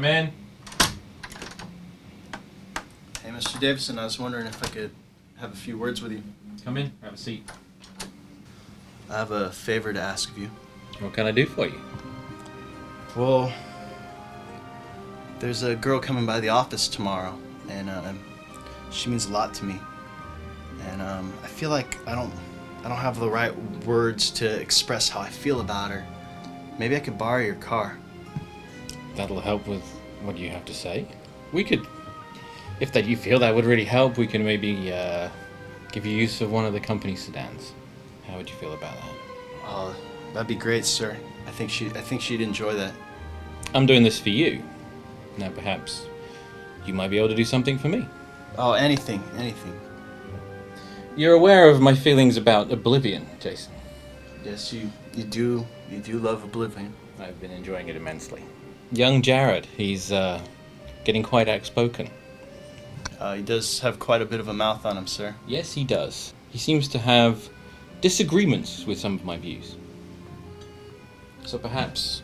Come in. Hey, Mr. Davison, I was wondering if I could have a few words with you. Come in. Have a seat. I have a favor to ask of you. What can I do for you? Well, there's a girl coming by the office tomorrow, and she means a lot to me. And I feel like I don't have the right words to express how I feel about her. Maybe I could borrow your car. That'll help with what you have to say. We could, if that you feel that would really help, we can maybe give you use of one of the company sedans. How would you feel about that? Oh, that'd be great, sir. I think she'd enjoy that. I'm doing this for you. Now perhaps you might be able to do something for me. Oh, anything. You're aware of my feelings about Oblivion, Jason. Yes, you do love Oblivion. I've been enjoying it immensely. Young Jared, he's getting quite outspoken. He does have quite a bit of a mouth on him, sir. Yes, he does. He seems to have disagreements with some of my views. So perhaps,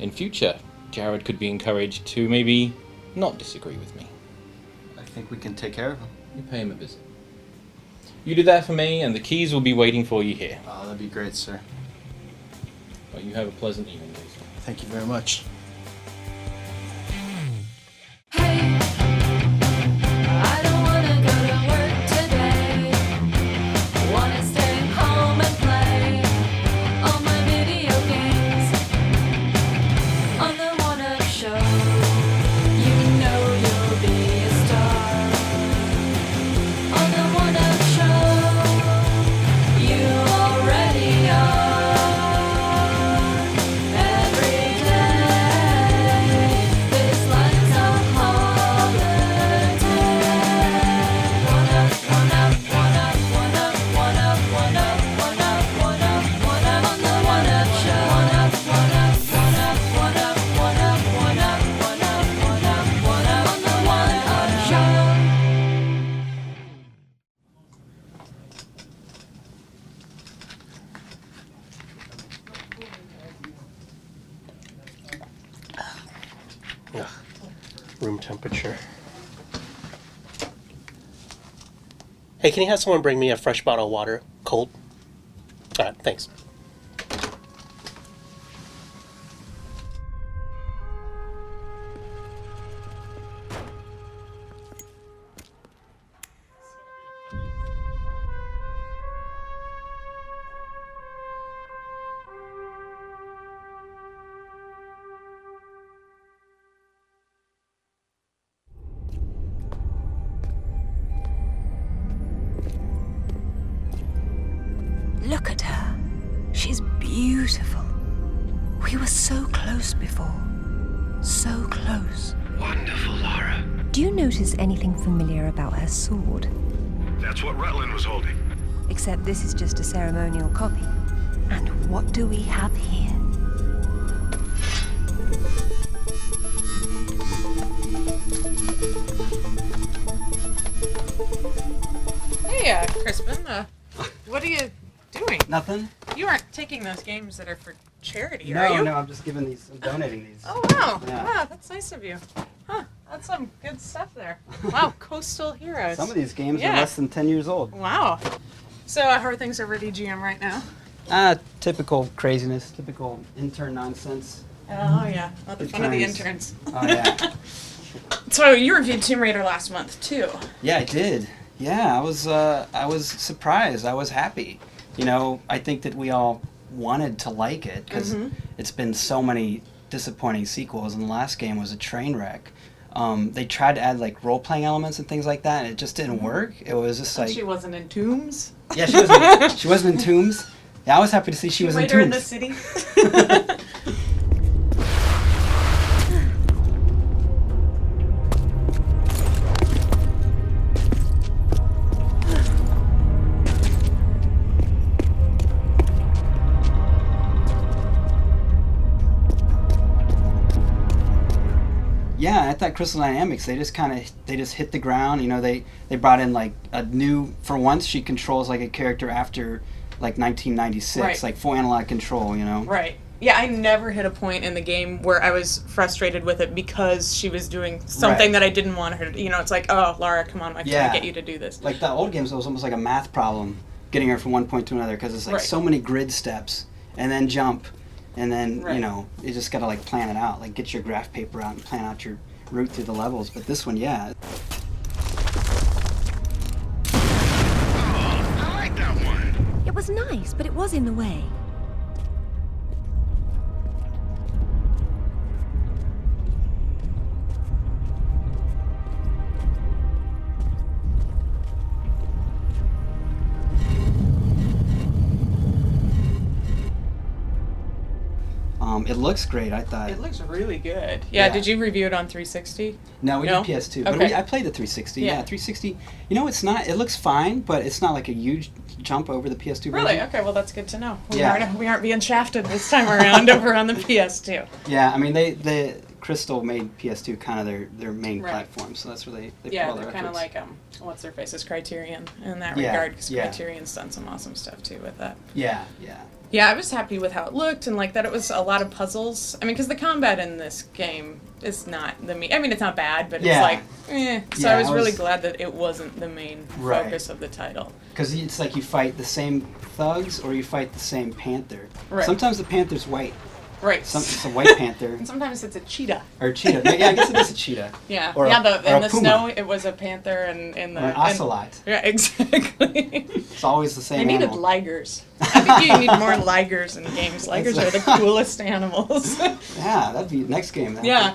in future, Jared could be encouraged to maybe not disagree with me. I think we can take care of him. You pay him a visit. You do that for me, and the keys will be waiting for you here. Oh, that'd be great, sir. Well, you have a pleasant evening, Jason. Thank you very much. Ugh. Room temperature. Hey, can you have someone bring me a fresh bottle of water? Cold? Alright, thanks. Look at her. She's beautiful. We were so close before. So close. Wonderful, Laura. Do you notice anything familiar about her sword? That's what Rutland was holding. Except this is just a ceremonial copy. And what do we have here? Hey, Crispin, what are you doing? Nothing? You aren't taking those games that are for charity, are you? No, I'm just giving these, I'm donating these. Oh, wow. Yeah. Wow, that's nice of you. Huh, that's some good stuff there. Wow, Coastal Heroes. Some of these games Yeah. are less than 10 years old. Wow. So, how are things over at EGM right now? Typical craziness, typical intern nonsense. Oh, yeah. Not the Good fun of the times. interns. Oh, yeah. So, you reviewed Tomb Raider last month, too. Yeah, I did. Yeah, I was surprised. I was happy. You know, I think that we all wanted to like it because it's been so many disappointing sequels, and the last game was a train wreck. They tried to add like role-playing elements and things like that, and it just didn't work. It was just like She wasn't in Tombs? yeah, she wasn't in Tombs. Yeah, I was happy to see she was in Raider in Tombs. the City? Yeah, I thought Crystal Dynamics, they just hit the ground. You know, they brought in like a new, for once she controls like a character after like 1996, Right. like full analog control, you know. Right. Yeah, I never hit a point in the game where I was frustrated with it because she was doing something that I didn't want her to. You know, it's like, oh, Lara, come on, I'm trying to get you to do this. Like the old games, it was almost like a math problem, getting her from one point to another, because it's like so many grid steps, and then jump, and then you know, you just gotta like plan it out, like get your graph paper out and plan out your route through the levels. But this one, yeah. Oh, I like that one. It was nice, but it was in the way. It looks great, I thought. It looks really good. Yeah, did you review it on 360? No, we did PS2. But I played the 360. Yeah, 360. You know, it's not, it looks fine, but it's not like a huge jump over the PS2 version. Really? Okay, well that's good to know. We aren't being shafted this time around over on the PS2. Yeah, I mean, the Crystal made PS2 kind of their main platform, so that's where they put all their they're kind of efforts. like, what's their face's Criterion in that regard, because Criterion's done some awesome stuff too with that. Yeah. Yeah, I was happy with how it looked, and like that it was a lot of puzzles. I mean, because the combat in this game is not the main. I mean, it's not bad, but it's like, So I was really glad that it wasn't the main focus of the title. Because it's like you fight the same thugs or you fight the same panther. Right. Sometimes the panther's white. Right. It's a white panther. And sometimes it's a cheetah. Or a cheetah. Yeah, I guess it is a cheetah. Yeah. Or in puma. the snow, it was a panther, and in the... Or an ocelot. Yeah, exactly. It's always the same I needed animal. ligers. I think you need more ligers in games. Ligers are the coolest animals. Yeah, that'd be next game. Then. Yeah.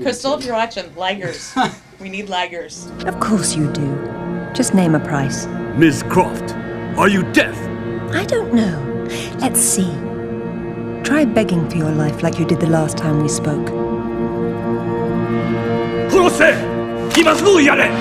Crystal, too. if you're watching, ligers. We need ligers. Of course you do. Just name a price. Ms. Croft, are you deaf? I don't know. Let's see. Try begging for your life like you did the last time we spoke. 殺せ！今すぐやれ！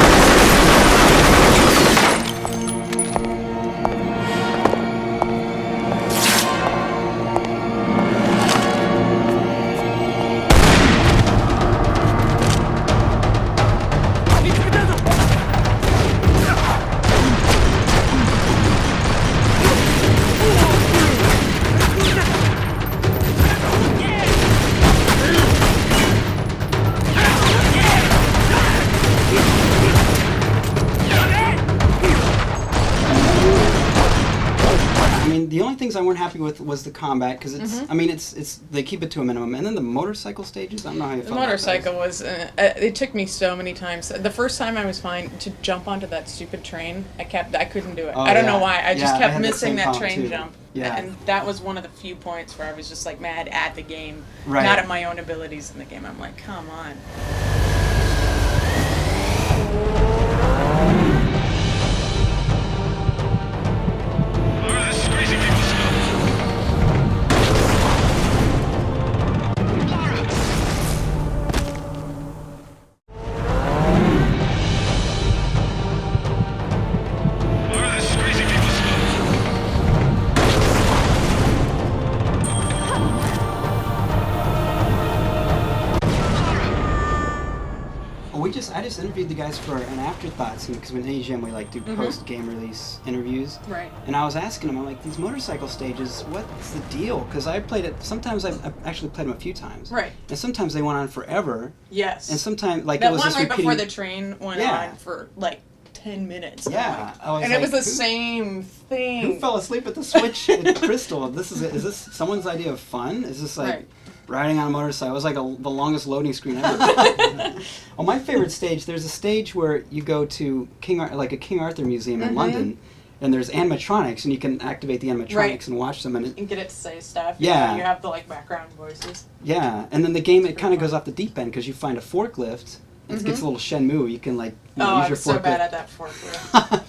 The only things I weren't happy with was the combat, because it's. I mean, it's they keep it to a minimum, and then the motorcycle stages. I don't know how you felt. The motorcycle was. It took me so many times. The first time I was fine to jump onto that stupid train. I couldn't do it. I don't know why. I just kept missing that train jump. Yeah. And that was one of the few points where I was just like mad at the game, Right. not at my own abilities in the game. I'm like, come on. Laura, this is crazy people stuff. Laura! Laura, this is crazy people stuff. Well, I just interviewed the guys for an afterthoughts, because in AGM we like do post-game release interviews. Right. And I was asking them, I'm like, these motorcycle stages, what's the deal? Because I played it. Sometimes I've actually played them a few times. Right. And sometimes they went on forever. Yes. And sometimes like that it was one just right repeating. before the train went on for like 10 minutes. Yeah. I was And like, it was the who- same thing. Who fell asleep at the switch at Crystal? Is this someone's idea of fun? Is this like riding on a motorcycle? It was like the longest loading screen ever. Well, my favorite stage, there's a stage where you go to King Arthur Museum in London, and there's animatronics, and you can activate the animatronics and watch them. And And get it to say stuff. Yeah. You have the like background voices. yeah, and then the game, it kind of goes off the deep end, because you find a forklift, and it gets a little Shenmue. You can like use I'm your so forklift. bad at that forklift.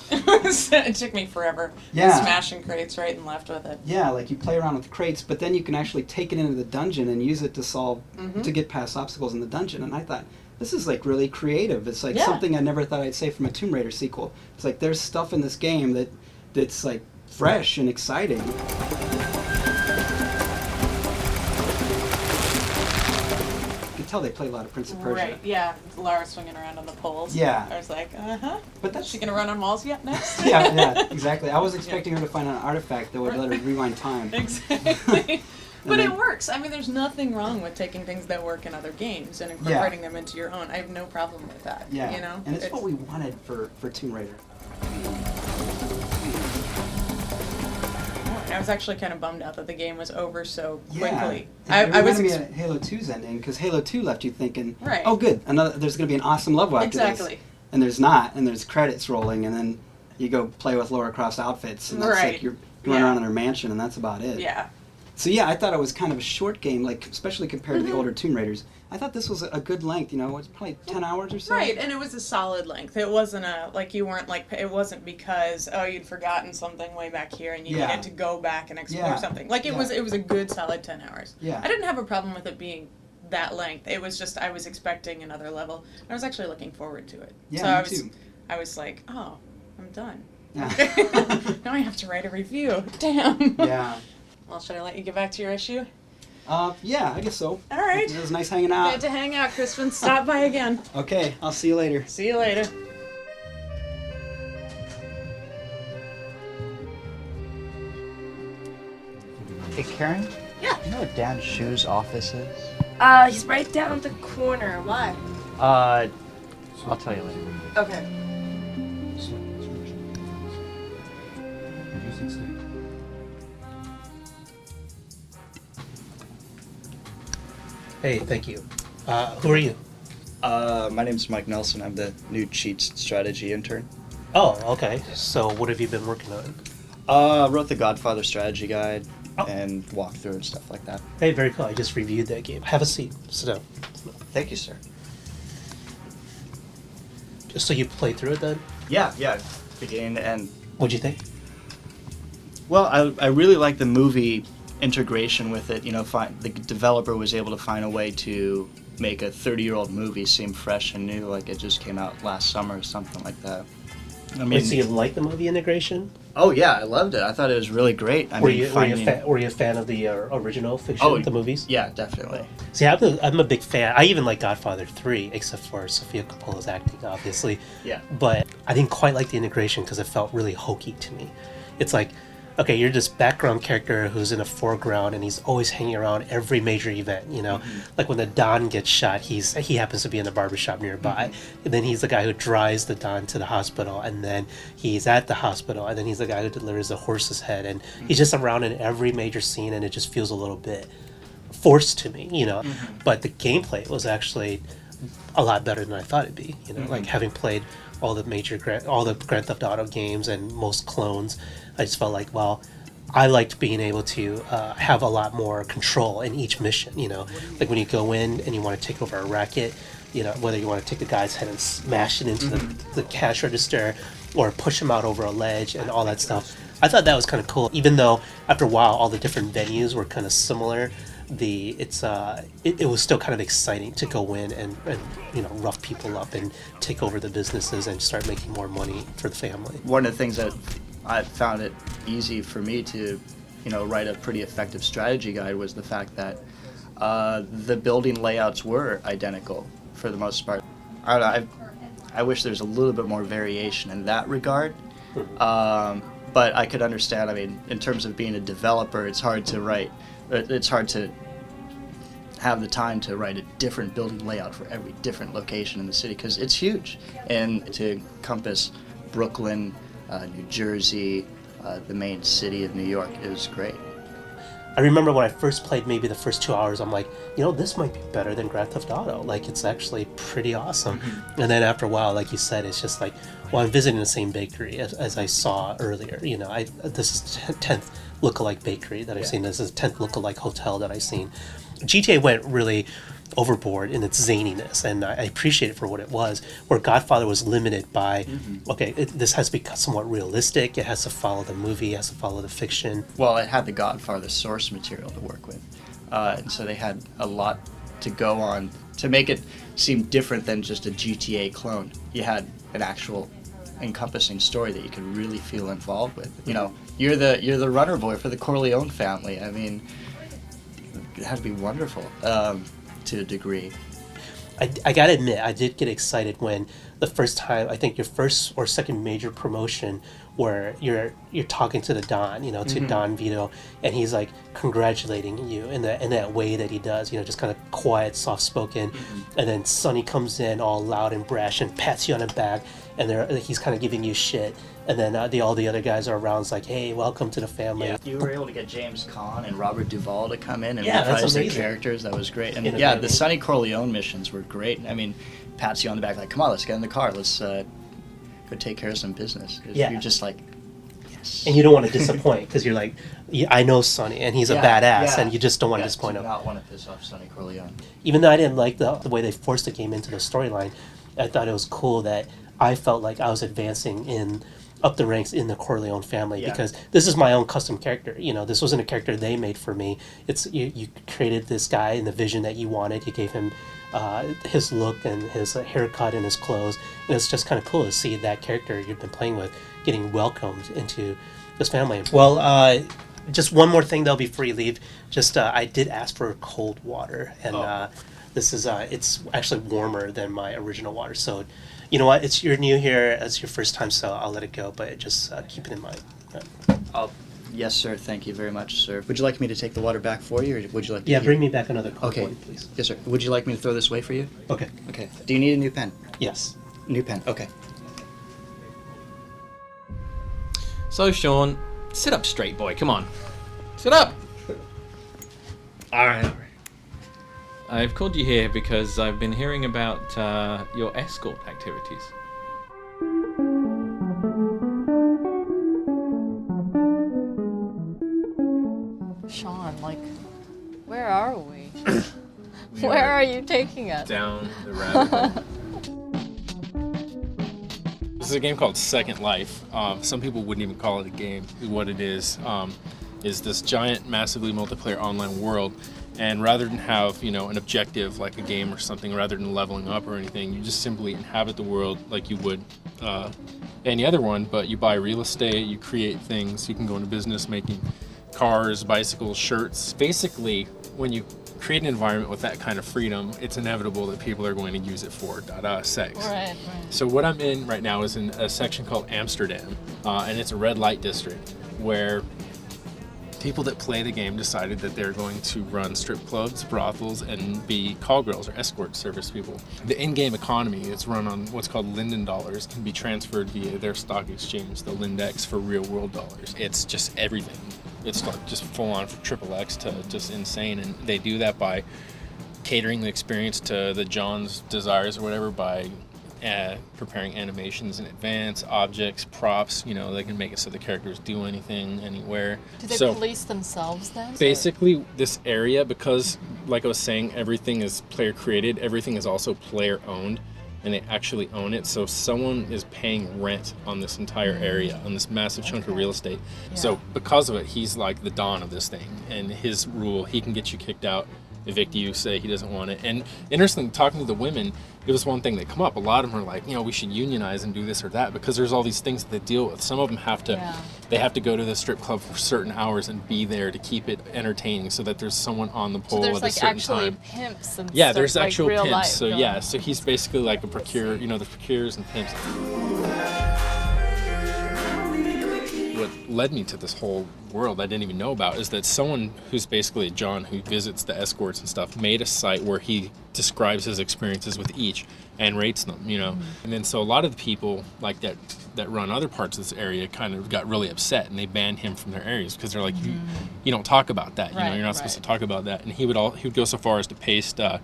It took me forever. Yeah. Smashing crates right and left with it. Yeah, like you play around with crates, but then you can actually take it into the dungeon and use it to solve, to get past obstacles in the dungeon. And I thought, this is like really creative. It's like something I never thought I'd say from a Tomb Raider sequel. It's like there's stuff in this game that's like fresh and exciting. You can tell they play a lot of Prince of Persia. Right, yeah. Lara swinging around on the poles. Yeah. I was like, But that's Is she going to run on walls yet next? yeah, exactly. I was expecting her to find an artifact that would let her rewind time. Exactly. But it works. I mean, there's nothing wrong with taking things that work in other games and incorporating them into your own. I have no problem with that. Yeah. You know? And it's what we wanted for Tomb Raider. I was actually kind of bummed out that the game was over so Yeah. quickly. I was me at Halo 2's ending, because Halo 2 left you thinking, Right. oh good, there's going to be an awesome level after this. Exactly. And there's not, and there's credits rolling, and then you go play with Lara Croft's outfits, and that's Right. like you're running around in her mansion, and that's about it. Yeah. So yeah, I thought it was kind of a short game, like especially compared to the older Tomb Raiders. I thought this was a good length, you know, it's probably 10 hours or so. Right, and it was a solid length. It wasn't you weren't like, it wasn't because, oh, you'd forgotten something way back here and you needed to go back and explore something. Like, it was a good solid 10 hours. Yeah. I didn't have a problem with it being that length. It was just, I was expecting another level. I was actually looking forward to it. Yeah, So me too. I was like, oh, I'm done. Yeah. Now I have to write a review. Damn. Yeah. Well, should I let you get back to your issue? Yeah, I guess so. All right. It was nice hanging out. Good to hang out, Crispin. Stop by again. Okay, I'll see you later. See you later. Hey, Karen? Yeah. You know where Dan Shu's office is? He's right down the corner. Why? I'll tell you later. Okay. Hey, thank you. Who are you? My name's Mike Nelson. I'm the new Cheats strategy intern. Oh, okay. So what have you been working on? Wrote the Godfather strategy guide Oh. and walkthrough and stuff like that. Hey, very cool. I just reviewed that game. Have a seat. Sit down. Thank you, sir. So you played through it then? Yeah, beginning to end. What'd you think? Well, I really like the movie integration with it. You know, the developer was able to find a way to make a 30-year-old movie seem fresh and new, like it just came out last summer or something like that. I mean, So you like the movie integration? oh yeah, I loved it. I thought it was really great. Were you a fan of the original fiction, the movies? Yeah, definitely. See, I'm a big fan. I even like Godfather 3, except for Sofia Coppola's acting, obviously. Yeah. But I didn't quite like the integration because it felt really hokey to me. It's like, okay, you're this background character who's in the foreground and he's always hanging around every major event, you know? Like when the Don gets shot, he happens to be in the barbershop nearby. And then he's the guy who drives the Don to the hospital, and then he's at the hospital, and then he's the guy who delivers the horse's head, and he's just around in every major scene, and it just feels a little bit forced to me, you know? But the gameplay was actually a lot better than I thought it'd be, you know? Like having played all the Grand Theft Auto games and most clones, I just felt like, well, I liked being able to have a lot more control in each mission, you know? Like when you go in and you want to take over a racket, you know, whether you want to take the guy's head and smash it into the cash register or push him out over a ledge and all that stuff. I thought that was kind of cool, even though after a while all the different venues were kind of similar. It was still kind of exciting to go in and you know, rough people up and take over the businesses and start making more money for the family. One of the things that I found it easy for me to, you know, write a pretty effective strategy guide was the fact that the building layouts were identical for the most part. I don't know, I wish there's a little bit more variation in that regard. But I could understand, I mean, in terms of being a developer, it's hard to have the time to write a different building layout for every different location in the city, because it's huge. And to encompass Brooklyn, New Jersey, the main city of New York, it was great. I remember when I first played maybe the first 2 hours, I'm like, you know, this might be better than Grand Theft Auto. Like, it's actually pretty awesome. And then after a while, like you said, it's just like, well, I'm visiting the same bakery as I saw earlier. You know, this is 10th lookalike bakery that I've seen. This is 10th lookalike hotel that I've seen. GTA went really overboard in its zaniness, and I appreciate it for what it was, where Godfather was limited by, okay, this has to be somewhat realistic, it has to follow the movie, it has to follow the fiction. Well, it had the Godfather source material to work with, and so they had a lot to go on to make it seem different than just a GTA clone. You had an actual encompassing story that you could really feel involved with. You know, you're the runner boy for the Corleone family. I mean, it had to be wonderful. To a degree. I gotta admit, I did get excited when the first time, I think your first or second major promotion where you're talking to the Don, you know, to Don Vito, and he's like congratulating you in that way that he does, you know, just kind of quiet, soft spoken, and then Sonny comes in all loud and brash and pats you on the back, and he's kind of giving you shit, and then all the other guys are around, it's like, hey, welcome to the family. Yeah. You were able to get James Caan and Robert Duvall to come in and that's reprise their amazing. characters. That was great. And yeah, the Sonny Corleone missions were great. I mean, pats you on the back like, come on, let's get in the car. Let's go take care of some business. Yeah. You're just like, yes. And you don't want to disappoint because you're like, I know Sonny and he's a badass, and you just don't want to disappoint do him. not want to piss off Sonny Corleone. Even though I didn't like the way they forced the game into the storyline, I thought it was cool that I felt like I was advancing up the ranks in the Corleone family because this is my own custom character. You know, this wasn't a character they made for me. It's you created this guy in the vision that you wanted. You gave him his look and his haircut and his clothes, and it's just kind of cool to see that character you've been playing with getting welcomed into this family. Well, just one more thing though before you leave. Just I did ask for cold water, and this is it's actually warmer than my original water. So, you know what? You're new here. It's your first time, so I'll let it go. But just keep it in mind. Yes, sir. Thank you very much, sir. Would you like me to take the water back for you, or would you like to bring me back another cold one, please. Yes, sir. Would you like me to throw this away for you? Okay. Okay. Do you need a new pen? Yes. New pen. Okay. So, Sean, sit up straight, boy. Come on. Sit up! Alright. I've called you here because I've been hearing about your escort activities. Sean, like, where are we? Where are you taking us? Down the rabbit hole. This is a game called Second Life. Some people wouldn't even call it a game. What it is this giant, massively multiplayer online world. And rather than have, you know, an objective like a game or something, rather than leveling up or anything, you just simply inhabit the world like you would any other one. But you buy real estate, you create things, you can go into business making cars, bicycles, shirts. Basically, when you create an environment with that kind of freedom, it's inevitable that people are going to use it for sex. Right. So what I'm in right now is in a section called Amsterdam, and it's a red light district where people that play the game decided that they're going to run strip clubs, brothels, and be call girls or escort service people. The in-game economy is run on what's called Linden dollars, can be transferred via their stock exchange, the Lindex, for real-world dollars. It's just everything. It's like just full on from XXX to just insane, and they do that by catering the experience to the John's desires or whatever by preparing animations in advance, objects, props. You know, they can make it so the characters do anything, anywhere. Do they police themselves then? Basically, this area, because like I was saying, everything is player created, everything is also player owned, and they actually own it. So someone is paying rent on this entire area, on this massive chunk of real estate. Yeah. So because of it, he's like the Don of this thing. And his rule, he can get you kicked out, evict you, say he doesn't want it. And interesting, talking to the women, it was one thing that come up. A lot of them are like, you know, we should unionize and do this or that, because there's all these things that they deal with. Some of them have to, they have to go to the strip club for certain hours and be there to keep it entertaining, so that there's someone on the pole at a certain time. So there's like actually pimps and yeah, stuff, there's like actual real pimps. life So going. yeah, so he's basically like a procure, you know, the procurers and pimps. What led me to this whole world I didn't even know about is that someone who's basically a John who visits the escorts and stuff made a site where he describes his experiences with each and rates them, you know. Mm-hmm. And then so a lot of the people like that run other parts of this area kind of got really upset, and they banned him from their areas because they're like, you don't talk about that, you know, you're not supposed to talk about that. And he would go so far as to paste the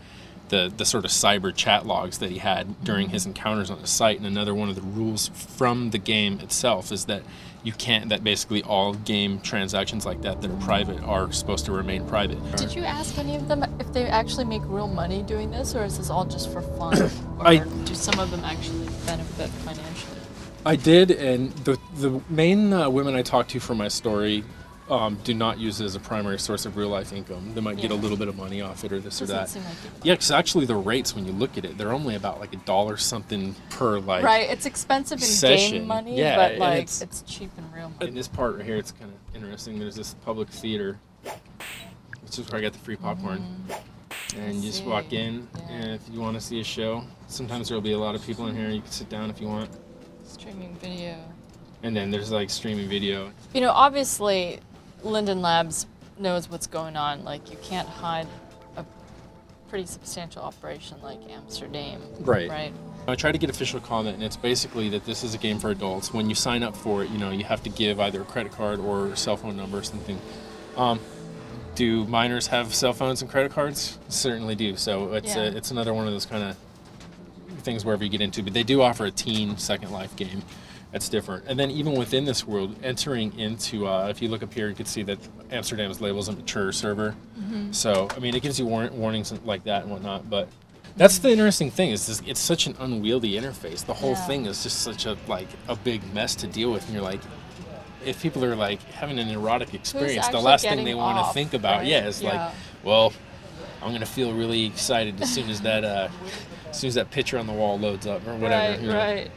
sort of cyber chat logs that he had during his encounters on the site. And another one of the rules from the game itself is that you can't, that basically all game transactions like that are private are supposed to remain private. Did you ask any of them if they actually make real money doing this, or is this all just for fun? Or do some of them actually benefit financially? I did, and the main women I talked to for my story do not use it as a primary source of real life income. They might get a little bit of money off it or this or that. Seem like yeah, because actually the rates, when you look at it, they're only about like $1 something per like right, it's expensive in session. Game money, yeah, but like it's cheap in real money. In this part right here, it's kind of interesting. There's this public theater, which is where I got the free popcorn. And you just walk in, and if you want to see a show, sometimes there'll be a lot of people in here. You can sit down if you want. Streaming video. and then there's like streaming video. You know, obviously, Linden Labs knows what's going on. Like, you can't hide a pretty substantial operation like Amsterdam. Right. I tried to get official comment, and it's basically that this is a game for adults. When you sign up for it, you know, you have to give either a credit card or cell phone number or something. Do minors have cell phones and credit cards? Certainly do. So it's another one of those kind of things wherever you get into. But they do offer a teen Second Life game. That's different. And then even within this world, entering into, if you look up here, you can see that Amsterdam's labeled as a mature server. Mm-hmm. So, I mean, it gives you warnings like that and whatnot. But that's the interesting thing is this, it's such an unwieldy interface. The whole thing is just such a big mess to deal with. And you're like, if people are like having an erotic experience, the last thing they want to think about, is like, well, I'm going to feel really excited as soon as that picture on the wall loads up or whatever. Right.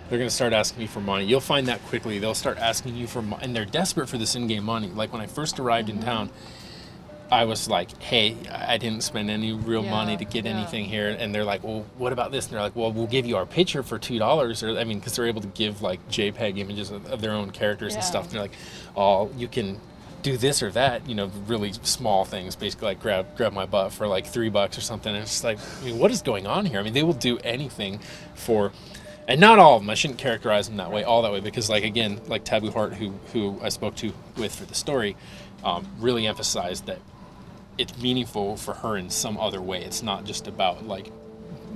They're going to start asking me for money. You'll find that quickly. They'll start asking you for money. And they're desperate for this in-game money. Like, when I first arrived in town, I was like, hey, I didn't spend any real money to get anything here. And they're like, well, what about this? And they're like, well, we'll give you our picture for $2. Or, I mean, because they're able to give, like, JPEG images of their own characters and stuff. And they're like, oh, you can do this or that, you know, really small things, basically like grab my butt for like $3 or something. And it's just like, I mean, what is going on here? I mean, they will do anything for... And not all of them. I shouldn't characterize them that way, all that way, because, like, again, like Taboo Heart, who I spoke with for the story, really emphasized that it's meaningful for her in some other way. It's not just about, like,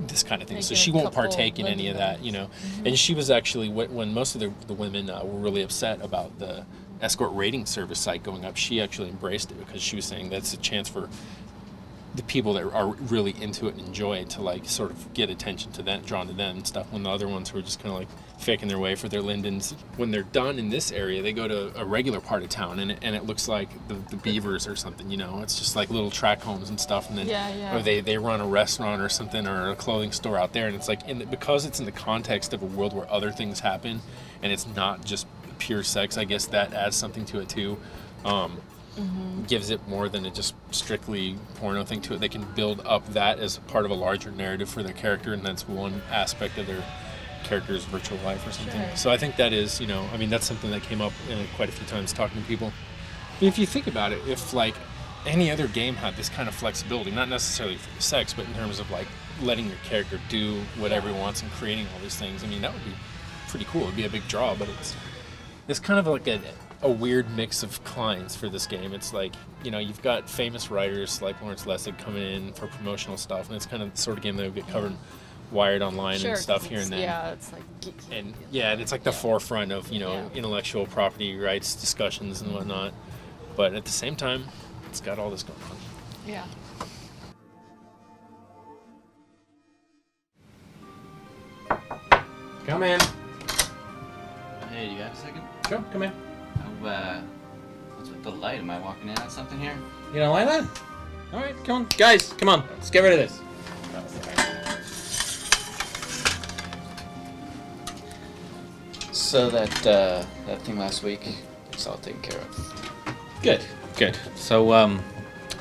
this kind of thing. So she won't partake in any of that, you know. Mm-hmm. And she was actually, when most of the women were really upset about the escort rating service site going up, she actually embraced it because she was saying that's a chance for the people that are really into it and enjoy it to, like, sort of get attention to them, drawn to them and stuff, when the other ones who are just kind of like faking their way for their Lindens. When they're done in this area, they go to a regular part of town and it looks like the Beavers or something, you know. It's just like little track homes and stuff, and then or they run a restaurant or something or a clothing store out there, and it's like because it's in the context of a world where other things happen and it's not just pure sex, I guess that adds something to it too. Gives it more than a just strictly porno thing to it. They can build up that as part of a larger narrative for their character, and that's one aspect of their character's virtual life or something. Sure. So I think that is, you know, I mean, that's something that came up quite a few times talking to people. If you think about it, if like any other game had this kind of flexibility, not necessarily for the sex, but in terms of like letting your character do whatever he wants and creating all these things, I mean, that would be pretty cool. It'd be a big draw, but it's kind of like a weird mix of clients for this game. It's like, you know, you've got famous writers like Lawrence Lessig coming in for promotional stuff, and it's kind of the sort of game that would get covered Wired Online and stuff here and there. Yeah, it's like geeky. And it's like the forefront of, you know, intellectual property rights discussions and whatnot. But at the same time, it's got all this going on. Yeah. Come in. Hey, you got a second? Sure, come in. What's with the light? Am I walking in on something here? You don't like that? Alright, come on. Guys, come on. Let's get rid of this. So that thing last week, it's all taken care of. Good. So,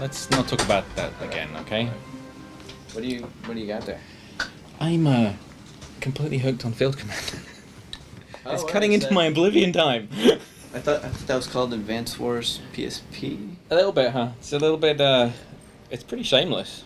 let's not talk about that again, okay? What do you got there? I'm, completely hooked on Field Command. It's cutting into my Oblivion time. I thought that was called Advance Wars PSP. A little bit, huh? It's a little bit, it's pretty shameless.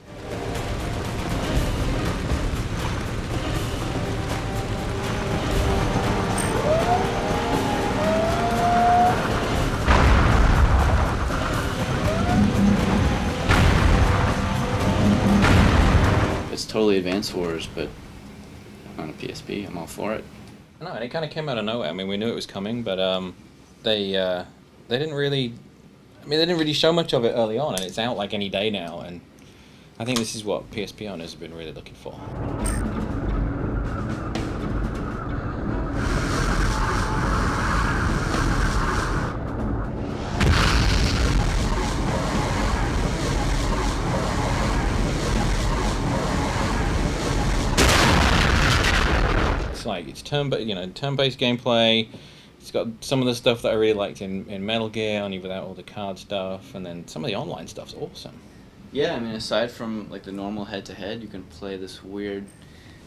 It's totally Advance Wars, but on a PSP. I'm all for it. No, and it kind of came out of nowhere. I mean, we knew it was coming, but they didn't really. I mean, they didn't really show much of it early on, and it's out like any day now. And I think this is what PSP owners have been really looking for. Like it's turn-based gameplay. It's got some of the stuff that I really liked in Metal Gear, only without all the card stuff, and then some of the online stuff's awesome. Yeah, I mean, aside from like the normal head-to-head, you can play this weird.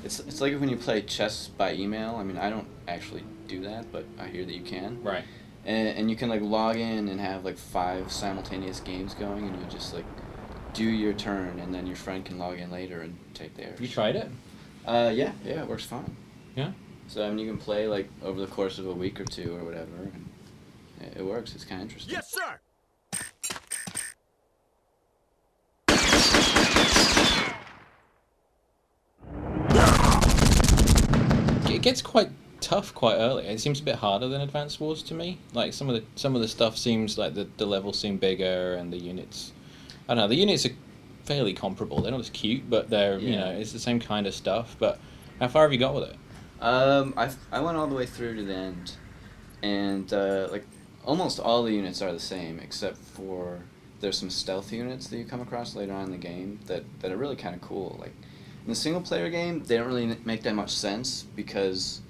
It's like when you play chess by email. I mean, I don't actually do that, but I hear that you can. Right. And you can like log in and have like 5 simultaneous games going, and you just like do your turn, and then your friend can log in later and take theirs. You tried it? Yeah, it works fine. Yeah. So I mean, you can play like over the course of a week or 2 or whatever, and it works. It's kind of interesting. Yes, sir. It gets quite tough quite early. It seems a bit harder than Advance Wars to me. Like some of the stuff seems like the levels seem bigger, and the units, I don't know, the units are fairly comparable. They're not as cute, but they're you know, it's the same kind of stuff. But how far have you got with it? I went all the way through to the end, and like almost all the units are the same, except for there's some stealth units that you come across later on in the game that are really kind of cool. Like in the single player game, they don't really make that much sense because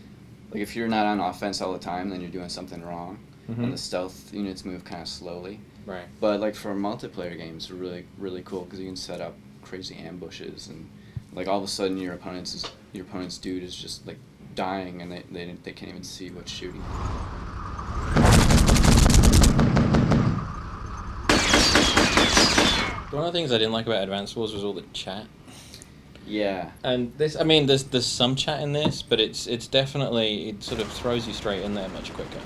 like if you're not on offense all the time, then you're doing something wrong, and the stealth units move kind of slowly. Right. But like for multiplayer games, they're really cool because you can set up crazy ambushes, and like all of a sudden your opponent's dude is just like dying, and they can't even see what's shooting. One of the things I didn't like about Advance Wars was all the chat. Yeah. And this, I mean, there's some chat in this, but it's definitely, it sort of throws you straight in there much quicker.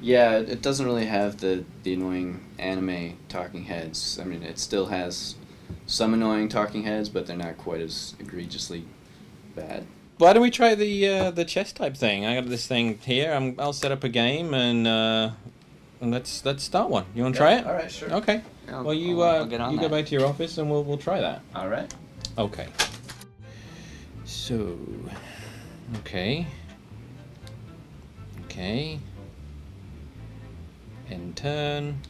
Yeah, it doesn't really have the annoying anime talking heads. I mean, it still has some annoying talking heads, but they're not quite as egregiously bad. Why don't we try the chess type thing? I got this thing here. I'll set up a game and let's start one. You want to try it? All right, sure. Okay. Yeah, well, you I'll get on you go that. back to your office and we'll try that. All right. Okay. So, okay. End turn.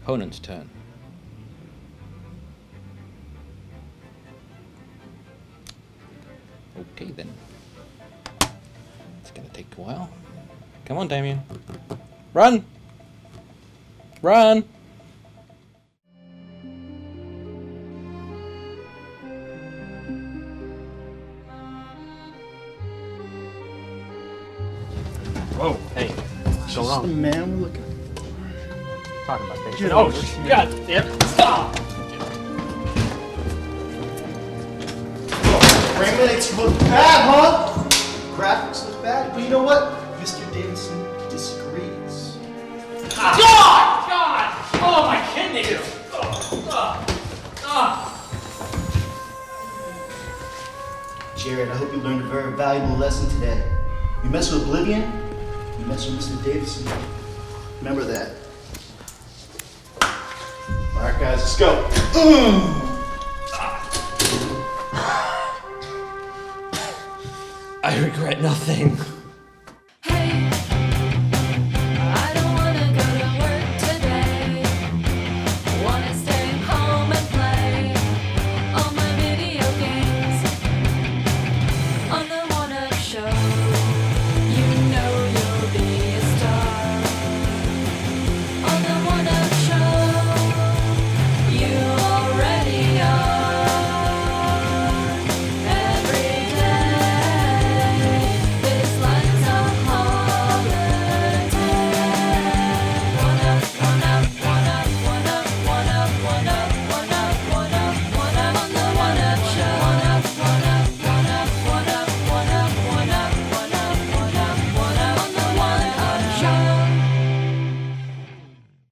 Opponent's turn. Okay then. It's gonna take a while. Come on, Damien. Run! Run! Whoa, hey, what's going on? Man, we're looking. Talking about things. Get Oh, over it. God, yep. Stop! Frame rates look bad, huh? Graphics look bad, but you know what? Mr. Davidson disagrees. God! God! Oh, my kidneys! Jared, I hope you learned a very valuable lesson today. You mess with Oblivion, you mess with Mr. Davidson. Remember that. Alright guys, let's go. I regret nothing. On the